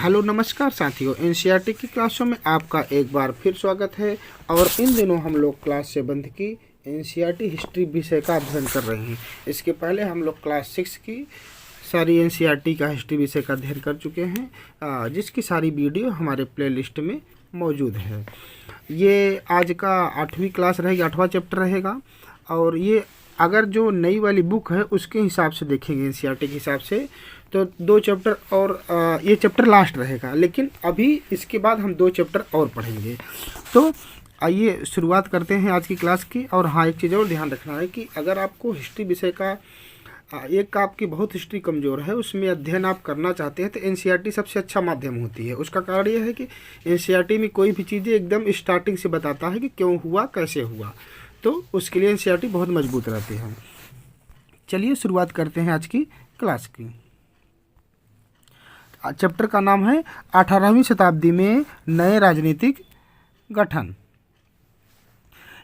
Hello नमस्कार साथियों, NCERT की क्लासों में आपका एक बार फिर स्वागत है। और इन दिनों हम लोग क्लास 7 की एनसीईआरटी हिस्ट्री विषय का अध्ययन कर रहे हैं। इसके पहले हम लोग क्लास 6 की सारी एनसीईआरटी का हिस्ट्री विषय का अध्ययन कर चुके हैं, जिसकी सारी वीडियो हमारे प्लेलिस्ट में मौजूद है। ये आज का 8वीं क्लास रहेगी, 8वां चैप्टर रहेगा। और ये अगर जो नई वाली बुक है उसके हिसाब से देखेंगे, एनसीईआरटी के हिसाब से, तो 2 चैप्टर और ये चैप्टर लास्ट रहेगा। लेकिन अभी इसके बाद हम 2 चैप्टर और पढ़ेंगे। तो आइए शुरुआत करते हैं आज की क्लास की। और हाँ, एक चीज़ और ध्यान रखना है कि अगर आपको हिस्ट्री विषय का एक आपकी बहुत हिस्ट्री कमज़ोर है, उसमें अध्ययन आप करना चाहते हैं, तो एनसीईआरटी सबसे अच्छा माध्यम होती है। उसका कारण यह है कि एनसीईआरटी में कोई भी चीज़ें एकदम स्टार्टिंग से बताता है कि क्यों हुआ, कैसे हुआ, तो उसके लिए एनसीईआरटी बहुत मजबूत रहती है। चलिए शुरुआत करते हैं आज की क्लास की। चैप्टर का नाम है 18वीं शताब्दी में नए राजनीतिक गठन।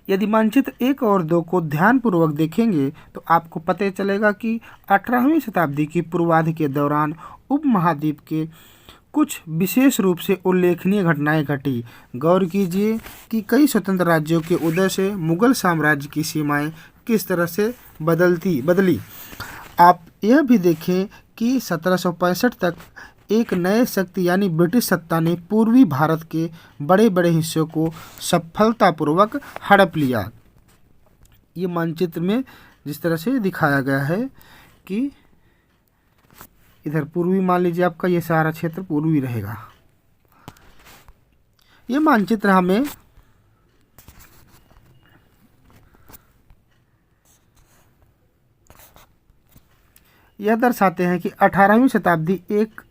यदि मानचित्र 1 और 2 को ध्यानपूर्वक देखेंगे तो आपको पता चलेगा कि 18वीं शताब्दी की पूर्वार्ध के दौरान उपमहाद्वीप के कुछ विशेष रूप से उल्लेखनीय घटनाएं घटी। गौर कीजिए कि कई स्वतंत्र राज्यों के उदय से मुगल साम्राज्य की सीमाएं किस तरह से बदली। आप यह भी देखें कि 1765 तक एक नए शक्ति यानी ब्रिटिश सत्ता ने पूर्वी भारत के बड़े बड़े हिस्सों को सफलतापूर्वक हड़प लिया। ये मानचित्र में जिस तरह से दिखाया गया है कि इधर पूर्वी, मान लीजिए आपका ये सारा क्षेत्र पूर्वी रहेगा। ये मानचित्र हमें यह दर्शाते हैं कि 18वीं शताब्दी एक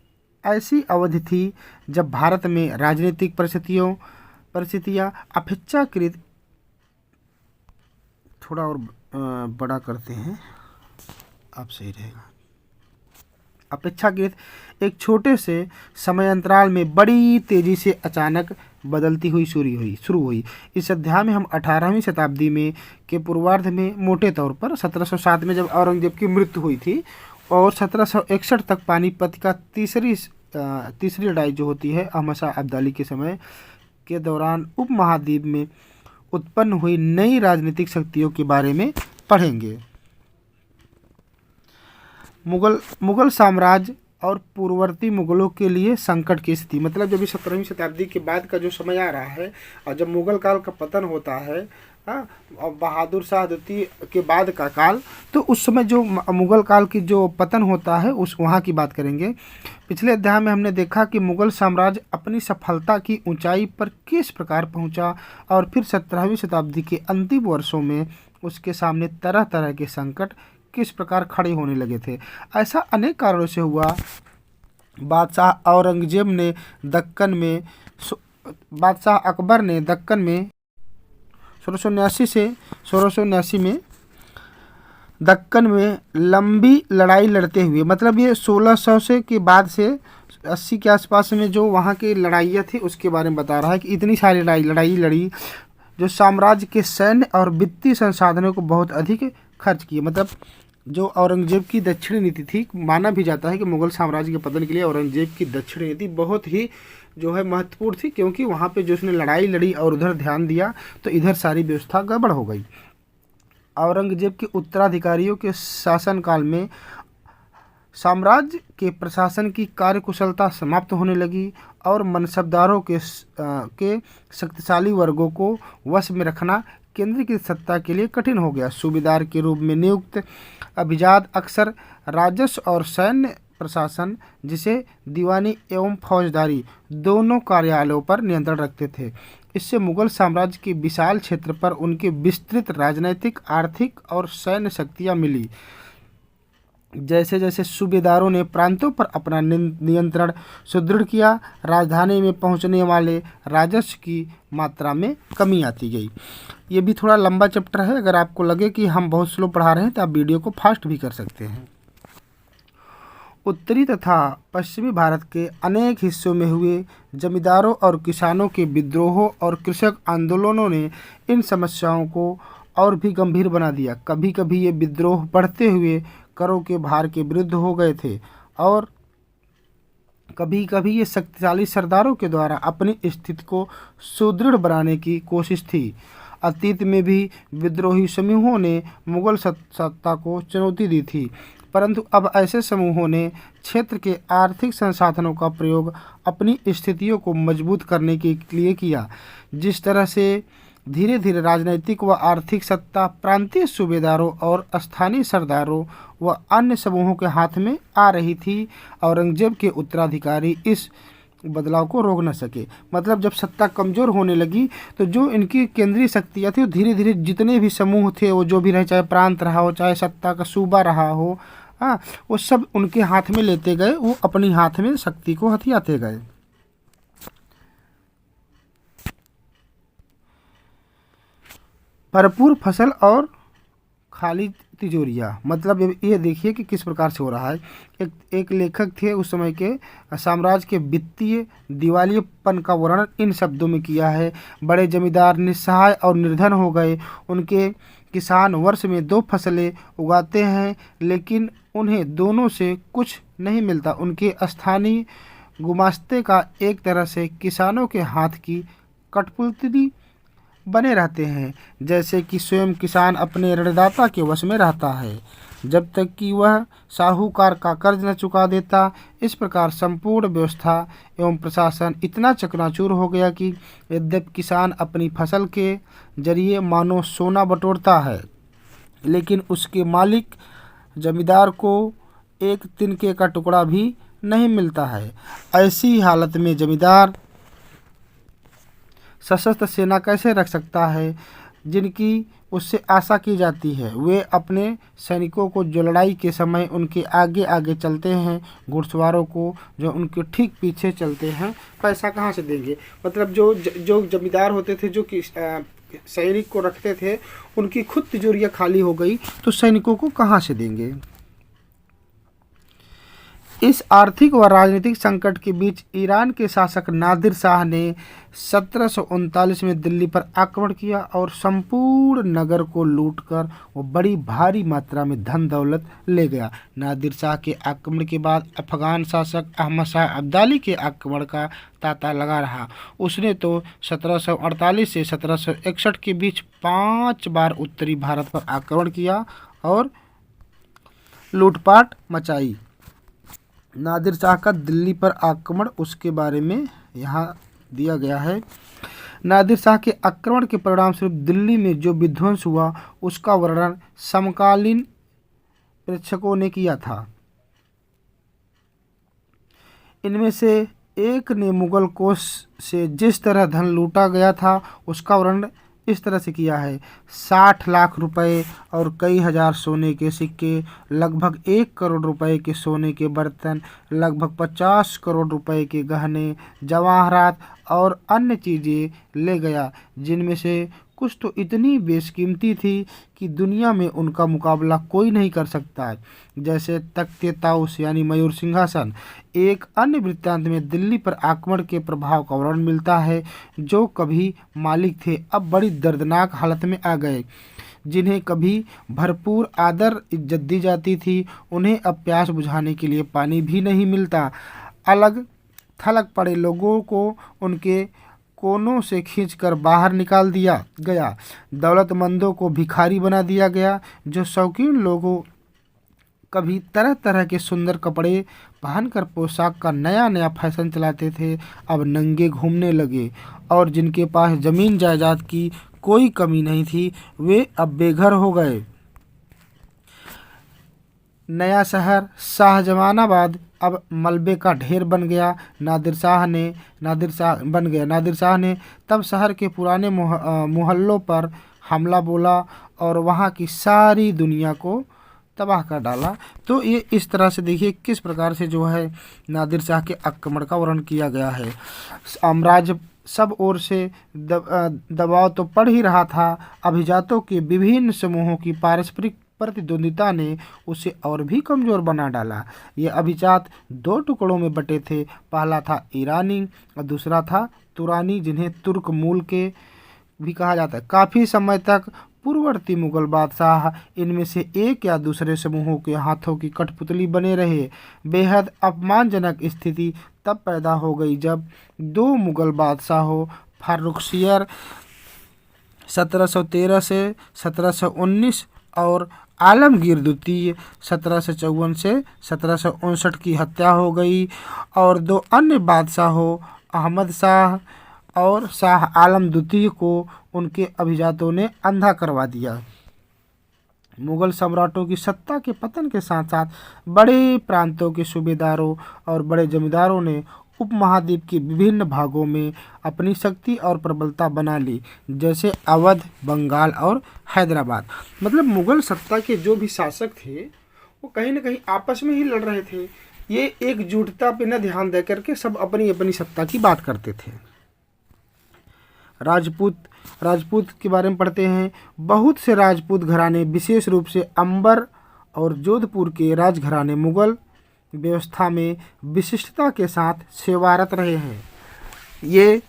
ऐसी अवधि थी जब भारत में राजनीतिक परिस्थितियाँ अपेक्षाकृत, थोड़ा और बड़ा करते हैं, आप सही रहेगा, अपेक्षाकृत एक छोटे से समय अंतराल में बड़ी तेजी से अचानक बदलती हुई शुरू हुई। इस अध्याय में हम 18वीं शताब्दी में के पूर्वार्ध में मोटे तौर पर 1707 में जब औरंगजेब की मृत्यु हुई थी और 1761 तक पानीपत का तीसरी लड़ाई जो होती है अहमद शाह अब्दाली के समय के दौरान उपमहाद्वीप में उत्पन्न हुई नई राजनीतिक शक्तियों के बारे में पढ़ेंगे। मुगल साम्राज्य और पूर्ववर्ती मुगलों के लिए संकट की स्थिति, मतलब जब 17वीं शताब्दी के बाद का जो समय आ रहा है और जब मुगल काल का पतन होता है, और बहादुर शाह द्वितीय के बाद का काल, तो उस समय जो मुगल काल की जो पतन होता है उस वहाँ की बात करेंगे। पिछले अध्याय में हमने देखा कि मुगल साम्राज्य अपनी सफलता की ऊंचाई पर किस प्रकार पहुंचा और फिर 17वीं शताब्दी के अंतिम वर्षों में उसके सामने तरह तरह के संकट किस प्रकार खड़े होने लगे थे। ऐसा अनेक कारणों से हुआ। बादशाह अकबर ने दक्कन में 1679 से 1679 में दक्कन में लंबी लड़ाई लड़ते हुए, मतलब ये 1600 से के बाद से 80 के आसपास में जो वहाँ की लड़ाइयाँ थी उसके बारे में बता रहा है कि इतनी सारी लड़ाई लड़ी जो साम्राज्य के सैन्य और वित्तीय संसाधनों को बहुत अधिक खर्च किए। मतलब जो औरंगजेब की दक्षिणी नीति थी, माना भी जाता है कि मुगल साम्राज्य के पतन के लिए औरंगजेब की दक्षिणी नीति बहुत ही जो है महत्वपूर्ण थी, क्योंकि वहाँ पे जो उसने लड़ाई लड़ी और उधर ध्यान दिया तो इधर सारी व्यवस्था गड़बड़ हो गई। औरंगजेब के उत्तराधिकारियों के शासनकाल में साम्राज्य के प्रशासन की कार्यकुशलता समाप्त होने लगी और मनसबदारों के शक्तिशाली वर्गों को वश में रखना केंद्र की सत्ता के लिए कठिन हो गया। सूबेदार के रूप में नियुक्त अभिजात अक्सर राजस्व और सैन्य प्रशासन, जिसे दीवानी एवं फौजदारी दोनों कार्यालयों पर नियंत्रण रखते थे। इससे मुगल साम्राज्य के विशाल क्षेत्र पर उनके विस्तृत राजनैतिक, आर्थिक और सैन्य शक्तियाँ मिली। जैसे जैसे सूबेदारों ने प्रांतों पर अपना नियंत्रण सुदृढ़ किया, राजधानी में पहुंचने वाले राजस्व की मात्रा में कमी आती गई। ये भी थोड़ा लंबा चैप्टर है, अगर आपको लगे कि हम बहुत स्लो पढ़ा रहे हैं तो आप वीडियो को फास्ट भी कर सकते हैं। उत्तरी तथा पश्चिमी भारत के अनेक हिस्सों में हुए जमींदारों और किसानों के विद्रोहों और कृषक आंदोलनों ने इन समस्याओं को और भी गंभीर बना दिया। कभी कभी ये विद्रोह बढ़ते हुए करों के भार के विरुद्ध हो गए थे और कभी कभी ये शक्तिशाली सरदारों के द्वारा अपनी स्थिति को सुदृढ़ बनाने की कोशिश थी। अतीत में भी विद्रोही समूहों ने मुगल सत्ता को चुनौती दी थी, परंतु अब ऐसे समूहों ने क्षेत्र के आर्थिक संसाधनों का प्रयोग अपनी स्थितियों को मजबूत करने के लिए किया। जिस तरह से धीरे धीरे राजनीतिक व आर्थिक सत्ता प्रांतीय सूबेदारों और स्थानीय सरदारों व अन्य समूहों के हाथ में आ रही थी, औरंगजेब के उत्तराधिकारी इस बदलाव को रोक न सके। मतलब जब सत्ता कमज़ोर होने लगी तो जो इनकी केंद्रीय शक्तियाँ थी वो धीरे धीरे जितने भी समूह थे, वो जो भी रहे, चाहे प्रांत रहा हो, चाहे सत्ता का सूबा रहा हो, हाँ, वो सब उनके हाथ में लेते गए, वो अपनी हाथ में शक्ति को हथियाते गए। भरपूर फसल और खाली तिजोरियाँ, मतलब ये देखिए कि किस प्रकार से हो रहा है। एक लेखक थे उस समय के, साम्राज्य के वित्तीय दिवालियेपन का वर्णन इन शब्दों में किया है। बड़े जमींदार निस्सहाय और निर्धन हो गए। उनके किसान वर्ष में 2 फसलें उगाते हैं, लेकिन उन्हें दोनों से कुछ नहीं मिलता। उनके स्थानीय गुमास्ते का एक तरह से किसानों के हाथ की कठपुतली बने रहते हैं, जैसे कि स्वयं किसान अपने ऋणदाता के वश में रहता है जब तक कि वह साहूकार का कर्ज न चुका देता। इस प्रकार संपूर्ण व्यवस्था एवं प्रशासन इतना चकनाचूर हो गया कि यद्यपि किसान अपनी फसल के जरिए मानो सोना बटोरता है, लेकिन उसके मालिक जमींदार को एक तिनके का टुकड़ा भी नहीं मिलता है। ऐसी हालत में जमींदार सशस्त्र सेना कैसे रख सकता है जिनकी उससे आशा की जाती है। वे अपने सैनिकों को जो लड़ाई के समय उनके आगे आगे चलते हैं, घुड़सवारों को जो उनके ठीक पीछे चलते हैं, पैसा कहाँ से देंगे। मतलब जो जमींदार होते थे, जो सैनिक को रखते थे, उनकी खुद तिजोरियाँ खाली हो गई तो सैनिकों को कहाँ से देंगे। इस आर्थिक व राजनीतिक संकट के बीच ईरान के शासक नादिर शाह ने 1739 में दिल्ली पर आक्रमण किया और संपूर्ण नगर को लूटकर वो बड़ी भारी मात्रा में धन दौलत ले गया। नादिर शाह के आक्रमण के बाद अफगान शासक अहमद शाह अब्दाली के आक्रमण का तांता लगा रहा। उसने तो 1748 से 1761 के बीच 5 बार उत्तरी भारत पर आक्रमण किया और लूटपाट मचाई। नादिर शाह का दिल्ली पर आक्रमण, उसके बारे में यहाँ दिया गया है। नादिर शाह के आक्रमण के परिणाम स्वरूप दिल्ली में जो विध्वंस हुआ उसका वर्णन समकालीन प्रेक्षकों ने किया था। इनमें से एक ने मुगल कोष से जिस तरह धन लूटा गया था उसका वर्णन इस तरह से किया है। 60 लाख रुपए और कई हजार सोने के सिक्के, लगभग 1 करोड़ रुपए के सोने के बर्तन, लगभग 50 करोड़ रुपए के गहने, जवाहरात और अन्य चीज़ें ले गया, जिनमें से कुछ तो इतनी बेशकीमती थी कि दुनिया में उनका मुकाबला कोई नहीं कर सकता, जैसे तख्ते ताउस यानी मयूर सिंहासन। एक अन्य वृत्तांत में दिल्ली पर आक्रमण के प्रभाव का वर्णन मिलता है। जो कभी मालिक थे अब बड़ी दर्दनाक हालत में आ गए। जिन्हें कभी भरपूर आदर इज्जत दी जाती थी, उन्हें अब प्यास बुझाने के लिए पानी भी नहीं मिलता। अलग थलग पड़े लोगों को उनके कोनों से खींचकर बाहर निकाल दिया गया। दौलतमंदों को भिखारी बना दिया गया। जो शौकीन लोगों कभी तरह तरह के सुंदर कपड़े पहनकर पोशाक का नया नया फैशन चलाते थे, अब नंगे घूमने लगे। और जिनके पास ज़मीन जायदाद की कोई कमी नहीं थी, वे अब बेघर हो गए। नया शहर शाहजहानाबाद अब मलबे का ढेर बन गया। नादिर शाह ने तब शहर के पुराने मोहल्लों पर हमला बोला और वहाँ की सारी दुनिया को तबाह कर डाला। तो ये इस तरह से देखिए किस प्रकार से जो है नादिर शाह के आक्रमण का वर्णन किया गया है। साम्राज्य सब ओर से दबाव तो पड़ ही रहा था। अभिजातों के विभिन्न समूहों की पारस्परिक प्रतिद्वंदिता ने उसे और भी कमज़ोर बना डाला। ये अभिजात 2 टुकड़ों में बटे थे। पहला था ईरानी और दूसरा था तुरानी, जिन्हें तुर्क मूल के भी कहा जाता है। काफ़ी समय तक पूर्ववर्ती मुगल बादशाह इनमें से एक या दूसरे समूहों के हाथों की कठपुतली बने रहे। बेहद अपमानजनक स्थिति तब पैदा हो गई जब दो मुगल बादशाहों फार्रुखसियर 1713 से 1719 और आलमगीर द्वितीय 1754 से 1759 की हत्या हो गई और दो अन्य बादशाहों अहमद शाह और शाह आलम द्वितीय को उनके अभिजातों ने अंधा करवा दिया। मुगल सम्राटों की सत्ता के पतन के साथ साथ बड़े प्रांतों के सूबेदारों और बड़े जमींदारों ने उपमहाद्वीप के विभिन्न भागों में अपनी शक्ति और प्रबलता बना ली, जैसे अवध, बंगाल और हैदराबाद। मतलब मुगल सत्ता के जो भी शासक थे वो कहीं ना कहीं आपस में ही लड़ रहे थे। ये एकजुटता पे न ध्यान दे करके सब अपनी अपनी सत्ता की बात करते थे। राजपूत के बारे में पढ़ते हैं। बहुत से राजपूत घराने, विशेष रूप से अंबर और जोधपुर के राजघराने मुगल व्यवस्था में विशिष्टता के साथ सेवारत रहे हैं। ये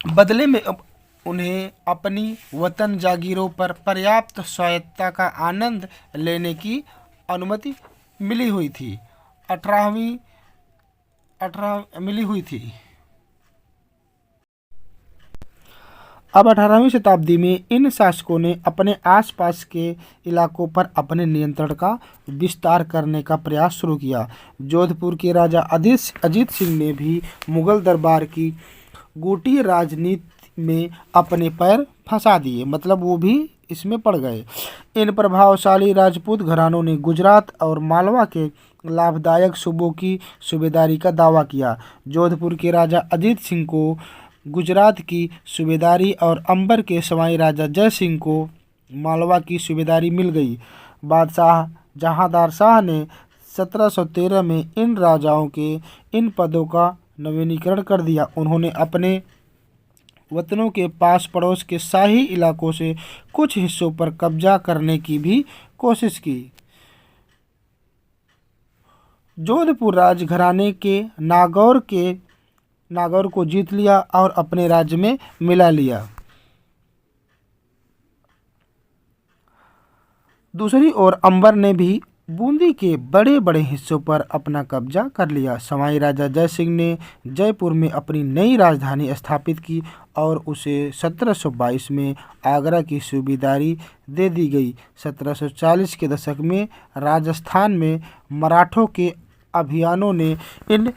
बदले में उन्हें अपनी वतन जागीरों पर पर्याप्त स्वायत्तता का आनंद लेने की अनुमति मिली हुई थी। 18वीं मिली हुई थी। अब 18वीं शताब्दी में इन शासकों ने अपने आसपास के इलाकों पर अपने नियंत्रण का विस्तार करने का प्रयास शुरू किया। जोधपुर के राजा अजीत सिंह ने भी मुगल दरबार की गुटीय राजनीति में अपने पैर फंसा दिए, मतलब वो भी इसमें पड़ गए। इन प्रभावशाली राजपूत घरानों ने गुजरात और मालवा के लाभदायक सूबों की सूबेदारी का दावा किया। जोधपुर के राजा अजीत सिंह को गुजरात की सूबेदारी और अंबर के सवाई राजा जय सिंह को मालवा की सूबेदारी मिल गई। बादशाह जहांदार शाह ने 1713 में इन राजाओं के इन पदों का नवीनीकरण कर दिया। उन्होंने अपने वतनों के पास पड़ोस के शाही इलाकों से कुछ हिस्सों पर कब्जा करने की भी कोशिश की। जोधपुर राजघराने के नागौर को जीत लिया और अपने राज्य में मिला लिया। दूसरी ओर अंबर ने भी बूंदी के बड़े बड़े हिस्सों पर अपना कब्जा कर लिया। सवाई राजा जय सिंह ने जयपुर में अपनी नई राजधानी स्थापित की और उसे 1722 में आगरा की सूबेदारी दे दी गई। 1740 के दशक में राजस्थान में मराठों के अभियानों ने इन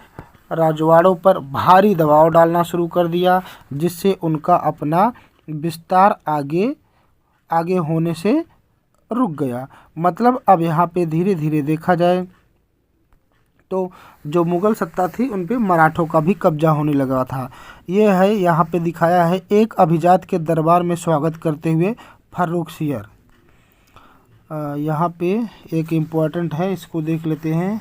राजवाड़ों पर भारी दबाव डालना शुरू कर दिया, जिससे उनका अपना विस्तार आगे होने से रुक गया। मतलब अब यहाँ पे धीरे धीरे देखा जाए तो जो मुगल सत्ता थी उन पे मराठों का भी कब्जा होने लगा था। ये है यहाँ पे दिखाया है एक अभिजात के दरबार में स्वागत करते हुए फार्रुखसियर। यहाँ पे एक इम्पोर्टेंट है, इसको देख लेते हैं।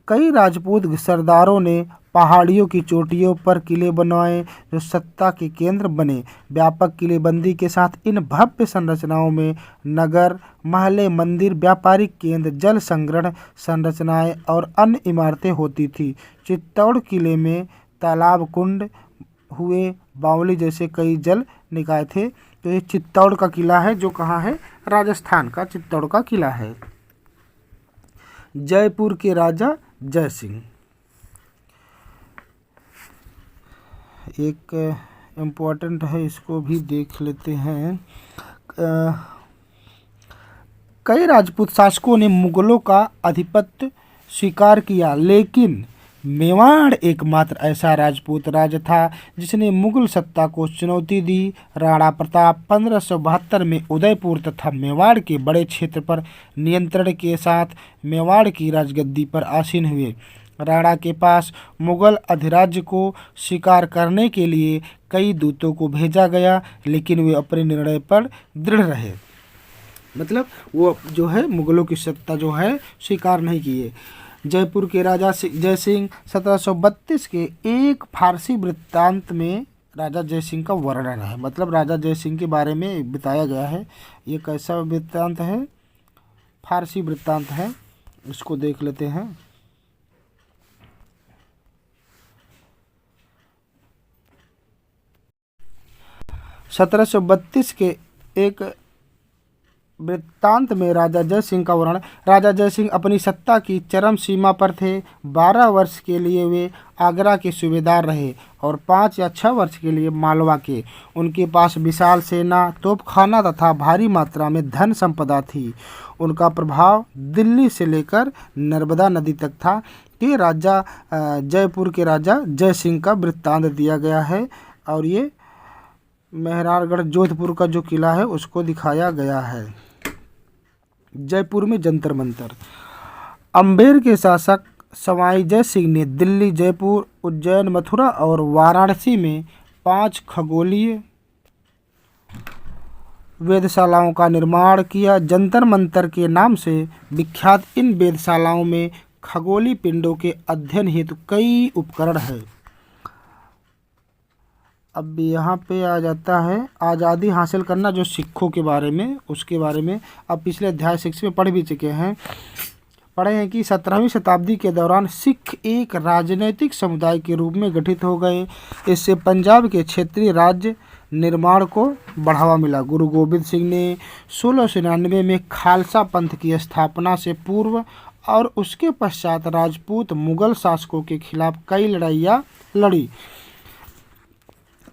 कई राजपूत सरदारों ने पहाड़ियों की चोटियों पर किले बनवाए जो सत्ता के केंद्र बने। व्यापक किलेबंदी के साथ इन भव्य संरचनाओं में नगर, महले, मंदिर, व्यापारिक केंद्र, जल संग्रहण संरचनाएं और अन्य इमारतें होती थी। चित्तौड़ किले में तालाब, कुंड हुए, बावली जैसे कई जल निकाय थे। तो ये चित्तौड़ का किला है जो कहाँ है? राजस्थान का चित्तौड़ का किला है। जयपुर के राजा जय सिंह, एक इम्पोर्टेंट है, इसको भी देख लेते हैं। कई राजपूत शासकों ने मुगलों का आधिपत्य स्वीकार किया, लेकिन मेवाड़ एकमात्र ऐसा राजपूत राज्य था जिसने मुगल सत्ता को चुनौती दी। राणा प्रताप 1572 में उदयपुर तथा मेवाड़ के बड़े क्षेत्र पर नियंत्रण के साथ मेवाड़ की राजगद्दी पर आसीन हुए। राणा के पास मुगल अधिराज्य को स्वीकार करने के लिए कई दूतों को भेजा गया, लेकिन वे अपने निर्णय पर दृढ़ रहे। मतलब वो जो है मुगलों की सत्ता जो है स्वीकार नहीं किए। जयपुर के राजा जय सिंह 1732 के एक फारसी वृत्तांत में राजा जय सिंह का वर्णन है। मतलब राजा जय सिंह के बारे में बताया गया है। ये कैसा वृत्तांत है? फारसी वृत्तांत है, इसको देख लेते हैं। सत्रह सौ 32 के एक वृत्तांत में राजा जय सिंह का वर्णन। राजा जय सिंह अपनी सत्ता की चरम सीमा पर थे। 12 वर्ष के लिए वे आगरा के सूबेदार रहे और 5 या 6 वर्ष के लिए मालवा के। उनके पास विशाल सेना, तोपखाना तथा भारी मात्रा में धन संपदा थी। उनका प्रभाव दिल्ली से लेकर नर्मदा नदी तक था। कि राजा जयपुर के राजा जय सिंह का वृत्तांत दिया गया है और ये मेहरानगढ़ जोधपुर का जो किला है उसको दिखाया गया है। जयपुर में जंतर मंतर। अम्बेर के शासक सवाई जय सिंह ने दिल्ली, जयपुर, उज्जैन, मथुरा और वाराणसी में 5 खगोलीय वेधशालाओं का निर्माण किया। जंतर मंतर के नाम से विख्यात इन वेधशालाओं में खगोलीय पिंडों के अध्ययन हेतु कई उपकरण हैं। अब यहाँ पे आ जाता है आज़ादी हासिल करना, जो सिखों के बारे में, उसके बारे में अब पिछले अध्याय 6 में पढ़ भी चुके हैं। पढ़े हैं कि 17वीं शताब्दी के दौरान सिख एक राजनीतिक समुदाय के रूप में गठित हो गए। इससे पंजाब के क्षेत्रीय राज्य निर्माण को बढ़ावा मिला। गुरु गोबिंद सिंह ने 1699 में खालसा पंथ की स्थापना से पूर्व और उसके पश्चात राजपूत मुगल शासकों के खिलाफ कई लड़ाइयाँ लड़ी।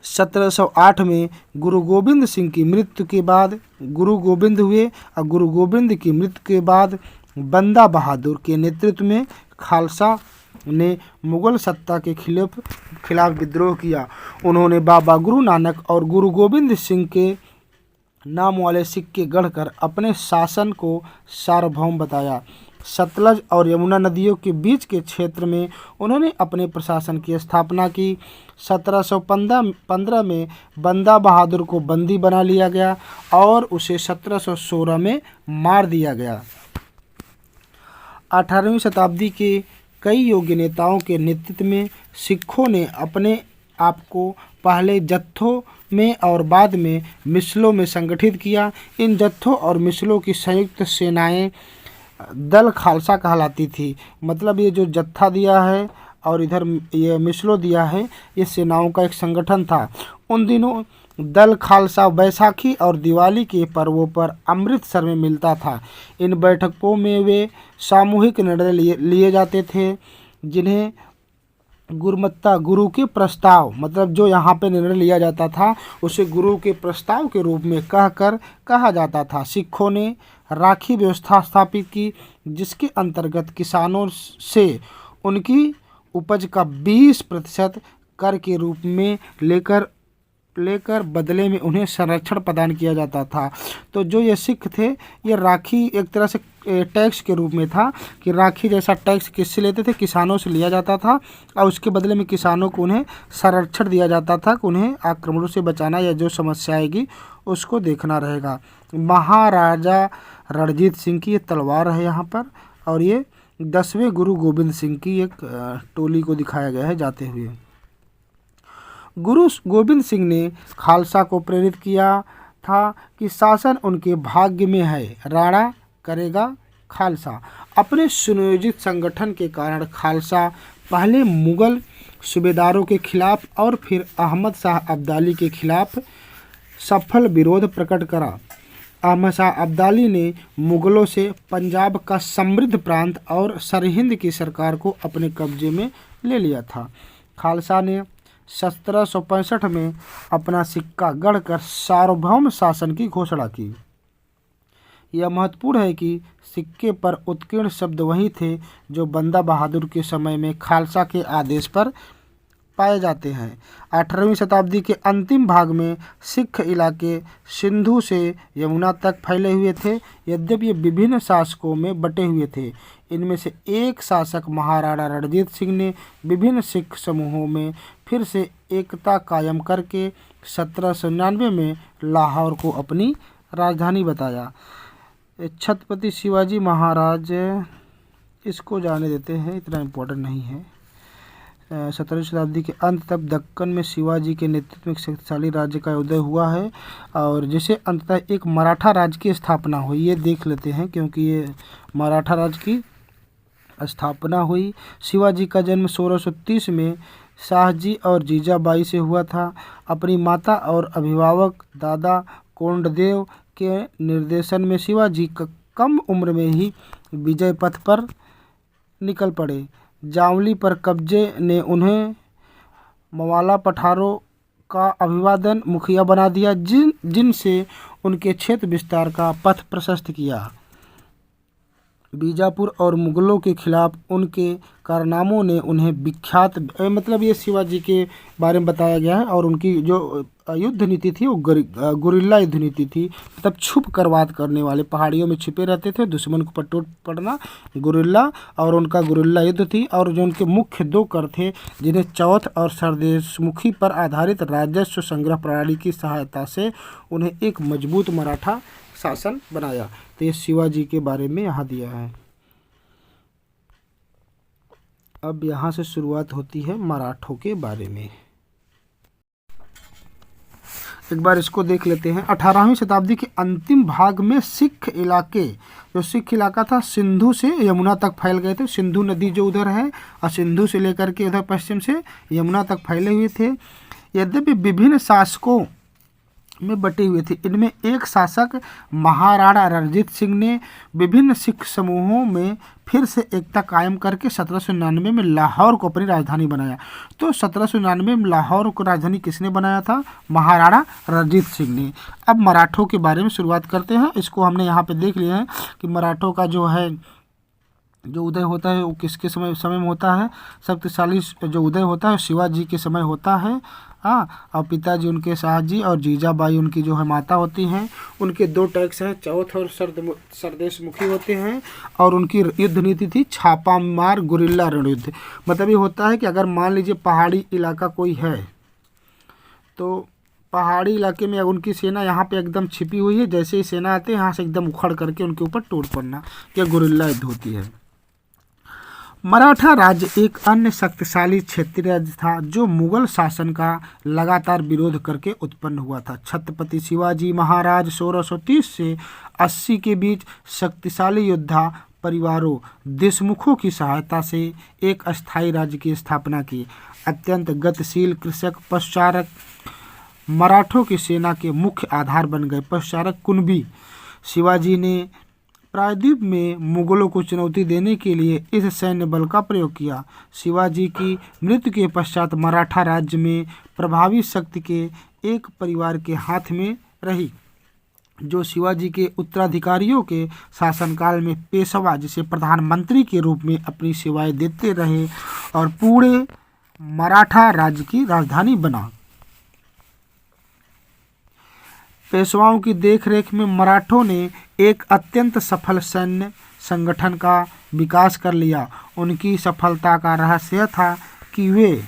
1708 में गुरु गोबिंद सिंह की मृत्यु के बाद गुरु गोबिंद हुए और गुरु गोबिंद की मृत्यु के बाद बंदा बहादुर के नेतृत्व में खालसा ने मुगल सत्ता के खिलाफ विद्रोह किया। उन्होंने बाबा गुरु नानक और गुरु गोबिंद सिंह के नाम वाले सिक्के गढ़कर अपने शासन को सार्वभौम बताया। सतलज और यमुना नदियों के बीच के क्षेत्र में उन्होंने अपने प्रशासन की स्थापना की। 1715 में बंदा बहादुर को बंदी बना लिया गया और उसे 1716 में मार दिया गया। 18वीं शताब्दी के कई योग्य नेताओं के नेतृत्व में सिखों ने अपने आप को पहले जत्थों में और बाद में मिसलों में संगठित किया। इन जत्थों और मिसलों की संयुक्त सेनाएं दल खालसा कहलाती थी। मतलब ये जो जत्था दिया है और इधर ये मिसलों दिया है, ये सेनाओं का एक संगठन था। उन दिनों दल खालसा बैसाखी और दिवाली के पर्वों पर अमृतसर में मिलता था। इन बैठकों में वे सामूहिक निर्णय लिए जाते थे, जिन्हें गुरुमत्ता, गुरु के प्रस्ताव, मतलब जो यहाँ पे निर्णय लिया जाता था उसे गुरु के प्रस्ताव के रूप में कहा जाता था। सिखों ने राखी व्यवस्था स्थापित की, जिसके अंतर्गत किसानों से उनकी उपज का 20% कर के रूप में लेकर बदले में उन्हें संरक्षण प्रदान किया जाता था। तो जो ये सिख थे, ये राखी एक तरह से टैक्स के रूप में था कि राखी जैसा टैक्स किससे लेते थे, किसानों से लिया जाता था और उसके बदले में किसानों को उन्हें संरक्षण दिया जाता था कि उन्हें आक्रमणों से बचाना या जो समस्या आएगी उसको देखना रहेगा। महाराजा रणजीत सिंह की ये तलवार है यहाँ पर, और ये 10वें गुरु गोबिंद सिंह की एक टोली को दिखाया गया है जाते हुए। गुरु गोबिंद सिंह ने खालसा को प्रेरित किया था कि शासन उनके भाग्य में है, राणा करेगा खालसा। अपने सुनियोजित संगठन के कारण खालसा पहले मुगल सूबेदारों के खिलाफ और फिर अहमद शाह अब्दाली के खिलाफ सफल विरोध प्रकट करा। अहमद शाह अब्दाली ने मुगलों से पंजाब का समृद्ध प्रांत और सरहिंद की सरकार को अपने कब्जे में ले लिया था। खालसा ने 1765 में अपना सिक्का गढ़कर सार्वभौम शासन की घोषणा की। यह महत्वपूर्ण है कि सिक्के पर उत्कीर्ण शब्द वही थे जो बंदा बहादुर के समय में खालसा के आदेश पर पाए जाते हैं। 18वीं शताब्दी के अंतिम भाग में सिख इलाके सिंधु से यमुना तक फैले हुए थे, यद्यपि ये विभिन्न शासकों में बटे हुए थे। इनमें से एक शासक महाराणा रणजीत सिंह ने विभिन्न सिख समूहों में फिर से एकता कायम करके 1799 में लाहौर को अपनी राजधानी बताया। छत्रपति शिवाजी महाराज, इसको जाने देते हैं, इतना इम्पोर्टेंट नहीं है। 17वीं शताब्दी के अंत तक दक्कन में शिवाजी के नेतृत्व में एक शक्तिशाली राज्य का उदय हुआ है और जिसे अंततः एक मराठा राज्य की स्थापना हुई। ये देख लेते हैं क्योंकि ये मराठा राज्य की स्थापना हुई। शिवाजी का जन्म 1630 में शाहजी और जीजाबाई से हुआ था। अपनी माता और अभिभावक दादा कोंडदेव के निर्देशन में शिवाजी कम उम्र में ही विजय पथ पर निकल पड़े। जावली पर कब्जे ने उन्हें मवाला पठारों का अभिवादन मुखिया बना दिया, जिनसे उनके क्षेत्र विस्तार का पथ प्रशस्त किया। बीजापुर और मुगलों के खिलाफ उनके कारनामों ने उन्हें विख्यात, मतलब ये शिवाजी के बारे में बताया गया है। और उनकी जो युद्ध नीति थी वो गुरिल्ला युद्ध नीति थी, मतलब छुप कर वार करने वाले, पहाड़ियों में छिपे रहते थे, दुश्मन को पटोट पड़ना, गुरिल्ला, और उनका गुरिल्ला युद्ध थी। और जो उनके मुख्य दो कर थे, जिन्हें चौथ और सरदेशमुखी पर आधारित राजस्व संग्रह प्रणाली की सहायता से उन्हें एक मजबूत मराठा शासन बनाया। तो ये शिवाजी के बारे में यहाँ दिया है। अब यहाँ से शुरुआत होती है मराठों के बारे में। एक बार इसको देख लेते हैं। 18वीं शताब्दी के अंतिम भाग में सिख इलाके, जो सिख इलाका था, सिंधु से यमुना तक फैल गए थे। सिंधु नदी जो उधर है, और सिंधु से लेकर के उधर पश्चिम से यमुना तक फैले हुए थे। यद्यपि विभिन्न शासकों में बटे हुए थे। इनमें एक शासक महाराणा रणजीत सिंह ने विभिन्न सिख समूहों में फिर से एकता कायम करके 1799 में लाहौर को अपनी राजधानी बनाया। तो 1799 में लाहौर को राजधानी किसने बनाया था? महाराणा रणजीत सिंह ने। अब मराठों के बारे में शुरुआत करते हैं। इसको हमने यहाँ पे देख लिया है कि मराठों का जो है जो उदय होता है वो किसके समय में होता है? शक्तिशाली जो उदय होता है शिवाजी के समय होता है। हाँ, और पिताजी उनके शाहजी और जीजाबाई उनकी जो है माता होती हैं। उनके दो टैक्स हैं, चौथ और सरदेशमुखी होते हैं। और उनकी युद्ध नीति थी छापा मार गुरिल्ला रण युद्ध। मतलब ये होता है कि अगर मान लीजिए पहाड़ी इलाका कोई है, तो पहाड़ी इलाके में उनकी सेना यहाँ पे एकदम छिपी हुई है, जैसे ही सेना आते हैं यहाँ से एकदम उखड़ करके उनके ऊपर टूट पड़ना, यह गुरिल्ला युद्ध होती है। मराठा राज्य एक अन्य शक्तिशाली क्षेत्रीय राज्य था जो मुगल शासन का लगातार विरोध करके उत्पन्न हुआ था। छत्रपति शिवाजी महाराज 1630 से 80 के बीच शक्तिशाली योद्धा परिवारों देशमुखों की सहायता से एक अस्थायी राज्य की स्थापना की। अत्यंत गतिशील कृषक पश्चारक मराठों की सेना के मुख्य आधार बन गए। पश्चारक कुणबी शिवाजी ने प्रायद्वीप में मुगलों को चुनौती देने के लिए इस सैन्य बल का प्रयोग किया। शिवाजी की मृत्यु के पश्चात मराठा राज्य में प्रभावी शक्ति के एक परिवार के हाथ में रही, जो शिवाजी के उत्तराधिकारियों के शासनकाल में पेशवा, जिसे प्रधानमंत्री के रूप में अपनी सेवाएं देते रहे और पूरे मराठा राज्य की राजधानी बना। पेशवाओं की देखरेख में मराठों ने एक अत्यंत सफल सैन्य संगठन का विकास कर लिया। उनकी सफलता का रहस्य था कि वे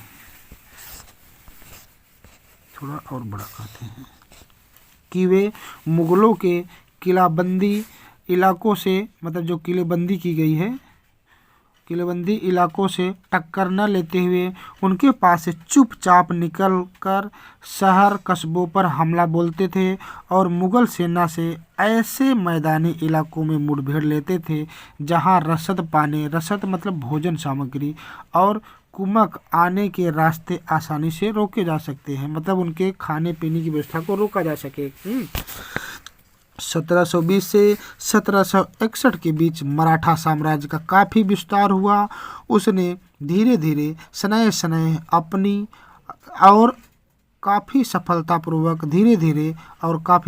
थोड़ा और बड़ा कहते हैं कि वे मुगलों के किलाबंदी इलाकों से, मतलब जो किलेबंदी की गई है, किलेबंदी इलाकों से टक्कर न लेते हुए उनके पास से चुपचाप निकलकर शहर कस्बों पर हमला बोलते थे और मुगल सेना से ऐसे मैदानी इलाकों में मुठभेड़ लेते थे जहां रसद मतलब भोजन सामग्री और कुमक आने के रास्ते आसानी से रोके जा सकते हैं, मतलब उनके खाने पीने की व्यवस्था को रोका जा सके। 1720 से 1761 के बीच मराठा साम्राज्य का काफ़ी विस्तार हुआ। उसने धीरे धीरे सनय अपनी और काफ़ी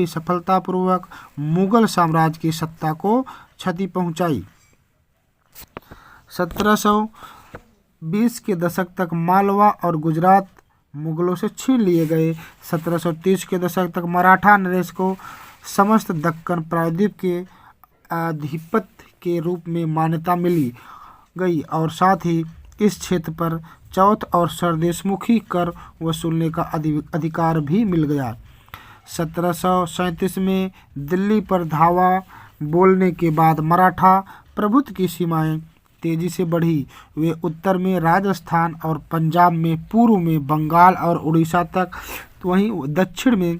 सफलतापूर्वक मुगल साम्राज्य की सत्ता को क्षति पहुंचाई। 1720 के दशक तक मालवा और गुजरात मुगलों से छीन लिए गए। 1730 के दशक तक मराठा नरेश को समस्त दक्कन प्रायद्वीप के आधिपत्य के रूप में मान्यता मिली गई और साथ ही इस क्षेत्र पर चौथ और सरदेशमुखी कर वसूलने का अधिकार भी मिल गया। 1737 में दिल्ली पर धावा बोलने के बाद मराठा प्रभुत्व की सीमाएं तेजी से बढ़ी। वे उत्तर में राजस्थान और पंजाब में, पूर्व में बंगाल और उड़ीसा तक, वहीं दक्षिण में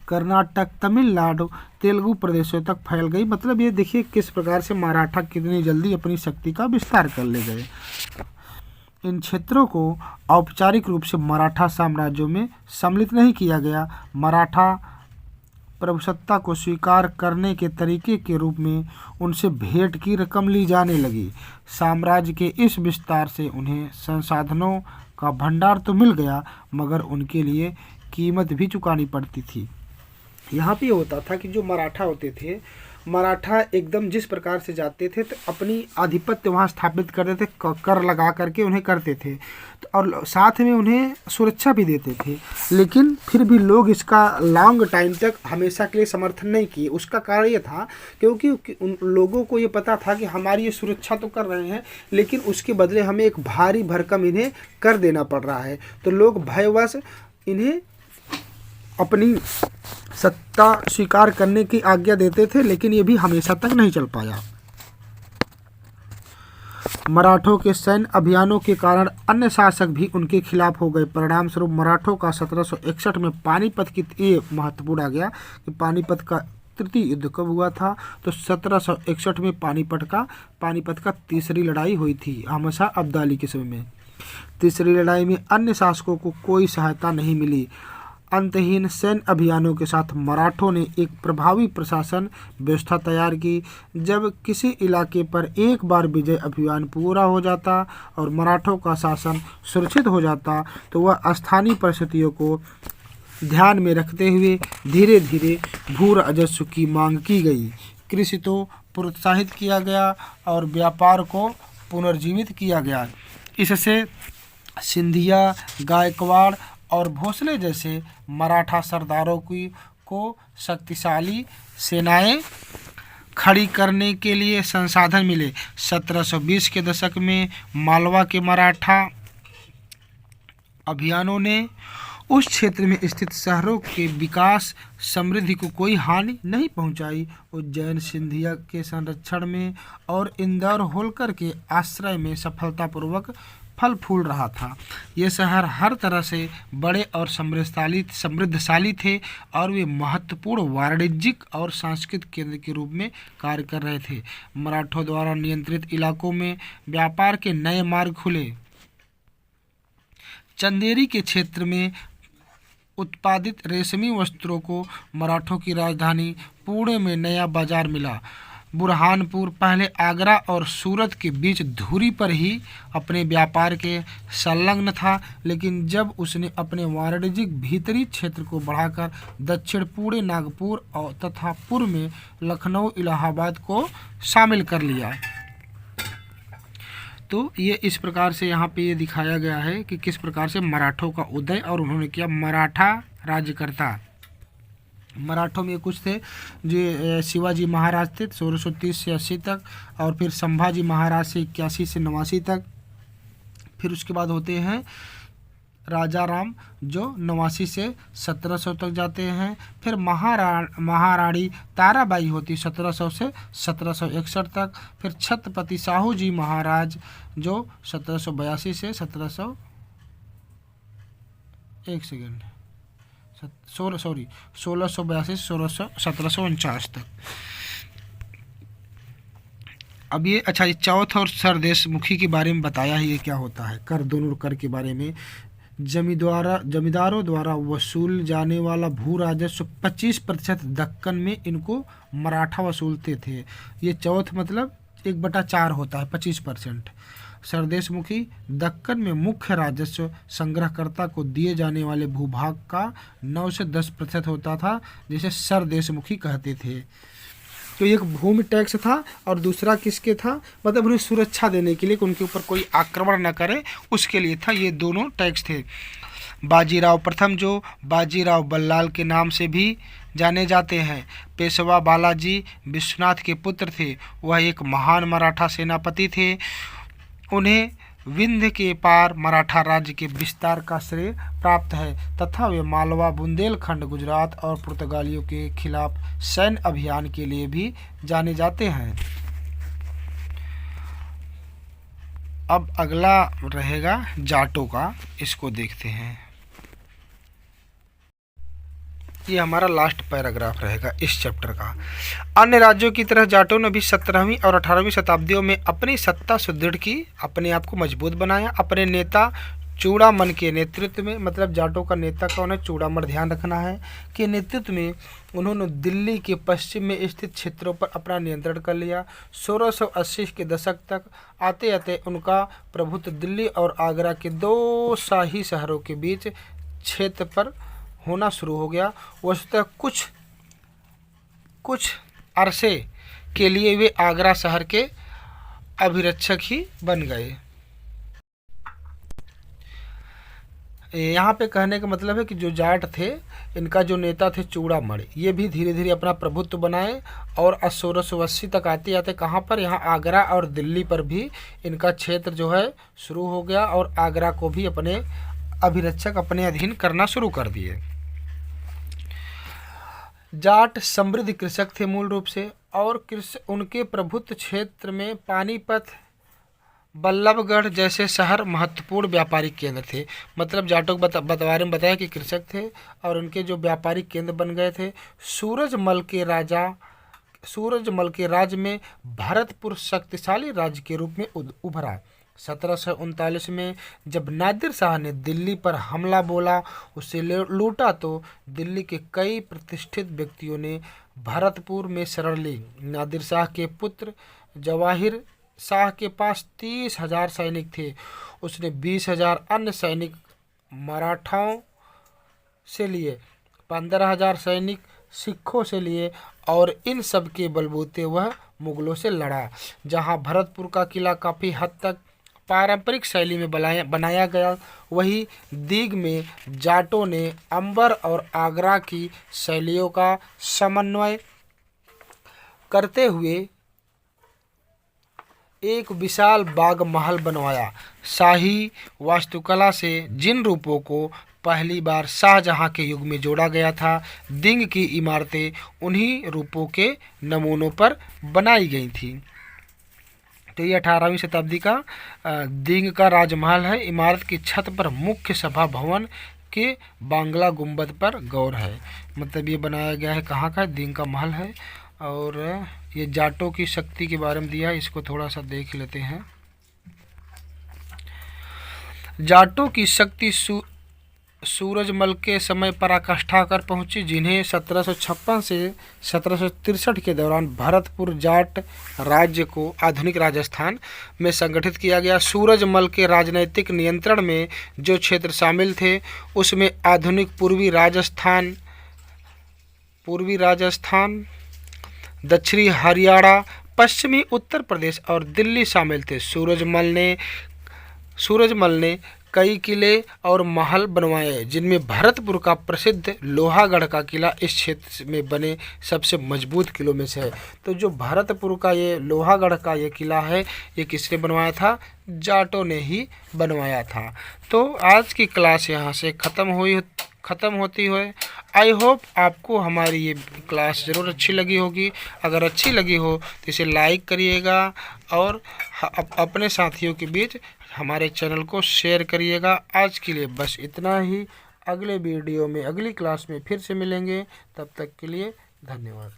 कर्नाटक, तमिलनाडु, तेलुगु प्रदेशों तक फैल गई। मतलब ये देखिए किस प्रकार से मराठा कितनी जल्दी अपनी शक्ति का विस्तार कर ले गए। इन क्षेत्रों को औपचारिक रूप से मराठा साम्राज्यों में सम्मिलित नहीं किया गया। मराठा प्रभुसत्ता को स्वीकार करने के तरीके के रूप में उनसे भेंट की रकम ली जाने लगी। साम्राज्य के इस विस्तार से उन्हें संसाधनों का भंडार तो मिल गया, मगर उनके लिए कीमत भी चुकानी पड़ती थी। यहाँ पे होता था कि जो मराठा होते थे, मराठा एकदम जिस प्रकार से जाते थे तो अपनी आधिपत्य वहाँ स्थापित करते थे, कर लगा करके उन्हें करते थे, तो और साथ में उन्हें सुरक्षा भी देते थे। लेकिन फिर भी लोग इसका लॉन्ग टाइम तक हमेशा के लिए समर्थन नहीं किए। उसका कारण ये था क्योंकि उन लोगों को ये पता था कि हमारी ये सुरक्षा तो कर रहे हैं, लेकिन उसके बदले हमें एक भारी भरकम इन्हें कर देना पड़ रहा है। तो लोग भयवश इन्हें अपनी सत्ता स्वीकार करने की आज्ञा देते थे, लेकिन ये भी हमेशा तक नहीं चल पाया। मराठों के सैन्य अभियानों के कारण अन्य शासक भी उनके खिलाफ हो गए। परिणाम स्वरूप मराठों का 1761 में पानीपत की, ये महत्वपूर्ण आ गया कि पानीपत का तृतीय युद्ध कब हुआ था, तो 1761 में पानीपत का तीसरी लड़ाई हुई थी अहमद शाह अब्दाली के समय में। तीसरी लड़ाई में अन्य शासकों को कोई सहायता नहीं मिली। अंतहीन सैन्य अभियानों के साथ मराठों ने एक प्रभावी प्रशासन व्यवस्था तैयार की। जब किसी इलाके पर एक बार विजय अभियान पूरा हो जाता और मराठों का शासन सुरक्षित हो जाता, तो वह स्थानीय परिस्थितियों को ध्यान में रखते हुए धीरे धीरे भू राजस्व की मांग की गई। कृषि को प्रोत्साहित किया गया और व्यापार को पुनर्जीवित किया गया। इससे सिंधिया, गायकवाड़ और भोसले जैसे मराठा सरदारों को शक्तिशाली सेनाएं खड़ी करने के लिए संसाधन मिले। 1720 के दशक में मालवा के मराठा अभियानों ने उस क्षेत्र में स्थित शहरों के विकास समृद्धि को कोई हानि नहीं पहुंचाई। उज्जैन सिंधिया के संरक्षण में और इंदौर होलकर के आश्रय में सफलतापूर्वक फल फूल रहा था। ये शहर हर तरह से बड़े और समृद्धशाली थे और वे महत्वपूर्ण वाणिज्यिक और सांस्कृतिक केंद्र के रूप में कार्य कर रहे थे। मराठों द्वारा नियंत्रित इलाकों में व्यापार के नए मार्ग खुले। चंदेरी के क्षेत्र में उत्पादित रेशमी वस्त्रों को मराठों की राजधानी पुणे में नया बाजार मिला। बुरहानपुर पहले आगरा और सूरत के बीच धुरी पर ही अपने व्यापार के संलग्न था, लेकिन जब उसने अपने वाणिज्यिक भीतरी क्षेत्र को बढ़ाकर दक्षिण पुणे, नागपुर और तथा पूर्व में लखनऊ, इलाहाबाद को शामिल कर लिया। तो ये इस प्रकार से यहाँ पे ये दिखाया गया है कि किस प्रकार से मराठों का उदय और उन्होंने किया। मराठा राज्यकर्ता मराठों में कुछ थे जो शिवाजी महाराज थे 1630 से 80 तक, और फिर संभाजी महाराज से 81 से 89 तक। फिर उसके बाद होते हैं राजा राम जो 89 से 1700 तक जाते हैं। फिर महारानी ताराबाई होती 1700 से 1761 तक। फिर छत्रपति साहू जी महाराज जो 1782 से 1682 से 1749 तक। अब ये अच्छा, ये चौथ और सरदेशमुखी के बारे में बताया है। ये क्या होता है? कर, दोनों कर के बारे में। जमींदारों द्वारा वसूल जाने वाला भू राजस्व 25% दक्कन में इनको मराठा वसूलते थे। ये चौथ मतलब 1/4 होता है, 25%। सरदेशमुखी दक्कन में मुख्य राजस्व संग्रहकर्ता को दिए जाने वाले भूभाग का 9 से 10% होता था, जिसे सरदेशमुखी कहते थे। तो एक भूमि टैक्स था और दूसरा किसके था, मतलब उन्हें सुरक्षा देने के लिए कि उनके ऊपर कोई आक्रमण न करे, उसके लिए था। ये दोनों टैक्स थे। बाजीराव प्रथम जो बाजीराव बल्लाल के नाम से भी जाने जाते हैं, पेशवा बालाजी विश्वनाथ के पुत्र थे। वह एक महान मराठा सेनापति थे। उन्हें विंध्य के पार मराठा राज्य के विस्तार का श्रेय प्राप्त है तथा वे मालवा, बुंदेलखंड, गुजरात और पुर्तगालियों के खिलाफ सैन्य अभियान के लिए भी जाने जाते हैं। अब अगला रहेगा जाटों का, इसको देखते हैं। ये हमारा लास्ट पैराग्राफ रहेगा इस चैप्टर का। अन्य राज्यों की तरह जाटों ने भी 17वीं और 18वीं शताब्दियों में अपनी सत्ता सुदृढ़ की, अपने आप को मजबूत बनाया। अपने नेता चूड़ामन के नेतृत्व में, मतलब जाटों का नेता कौन है, चूड़ामन, ध्यान रखना है, के नेतृत्व में उन्होंने दिल्ली के पश्चिम में स्थित क्षेत्रों पर अपना नियंत्रण कर लिया। 1680 के दशक तक आते आते उनका प्रभुत्व दिल्ली और आगरा के दो शाही शहरों के बीच क्षेत्र पर होना शुरू हो गया। वस्तुतः कुछ अरसे के लिए वे आगरा शहर के अभिरक्षक ही बन गए। यहाँ पे कहने का मतलब है कि जो जाट थे, इनका जो नेता थे चूड़ामण, ये भी धीरे धीरे अपना प्रभुत्व बनाए और 1680 तक आते आते कहाँ पर, यहाँ आगरा और दिल्ली पर भी इनका क्षेत्र जो है शुरू हो गया और आगरा को भी अपने अभिरक्षक अपने अधीन करना शुरू कर दिए। जाट समृद्ध कृषक थे मूल रूप से, और उनके प्रभुत्व क्षेत्र में पानीपत, बल्लभगढ़ जैसे शहर महत्वपूर्ण व्यापारिक केंद्र थे। मतलब जाटों के बारे में बताया कि कृषक थे और उनके जो व्यापारिक केंद्र बन गए थे। सूरजमल के राज में भरतपुर शक्तिशाली राज्य के रूप में उभरा। 1739 में जब नादिर शाह ने दिल्ली पर हमला बोला, उसे लूटा, तो दिल्ली के कई प्रतिष्ठित व्यक्तियों ने भरतपुर में शरण ली। नादिर शाह के पुत्र जवाहिर शाह के पास 30,000 सैनिक थे। उसने 20,000 अन्य सैनिक मराठाओं से लिए, 15,000 सैनिक सिखों से लिए और इन सब के बलबूते वह मुगलों से लड़ा। जहां भरतपुर का किला काफ़ी हद तक पारंपरिक शैली में बनाया गया, वही दीग में जाटों ने अंबर और आगरा की शैलियों का समन्वय करते हुए एक विशाल बाग महल बनवाया। शाही वास्तुकला से जिन रूपों को पहली बार शाहजहां के युग में जोड़ा गया था, दिंग की इमारतें उन्हीं रूपों के नमूनों पर बनाई गई थी। तो ये 18वीं शताब्दी का दिंग का राजमहल है। इमारत की छत पर मुख्य सभा भवन के बांग्ला गुंबद पर गौर है। मतलब ये बनाया गया है, कहाँ का, दिंग का महल है। और ये जाटों की शक्ति के बारे में दिया है, इसको थोड़ा सा देख लेते हैं। जाटों की शक्ति सूरजमल के समय पराकाष्ठा कर पहुंची, जिन्हें 1756 से 1763 के दौरान भरतपुर जाट राज्य को आधुनिक राजस्थान में संगठित किया गया। सूरजमल के राजनीतिक नियंत्रण में जो क्षेत्र शामिल थे, उसमें आधुनिक पूर्वी राजस्थान, दक्षिणी हरियाणा, पश्चिमी उत्तर प्रदेश और दिल्ली शामिल थे। सूरजमल ने कई किले और महल बनवाए, जिनमें भरतपुर का प्रसिद्ध लोहागढ़ का किला इस क्षेत्र में बने सबसे मजबूत किलों में से है। तो जो भरतपुर का ये लोहागढ़ का ये किला है, ये किसने बनवाया था, जाटों ने ही बनवाया था। तो आज की क्लास यहाँ से ख़त्म होती है। आई होप आपको हमारी ये क्लास ज़रूर अच्छी लगी होगी। अगर अच्छी लगी हो तो इसे लाइक करिएगा और अपने साथियों के बीच हमारे चैनल को शेयर करिएगा। आज के लिए बस इतना ही। अगले वीडियो में, अगली क्लास में फिर से मिलेंगे। तब तक के लिए धन्यवाद।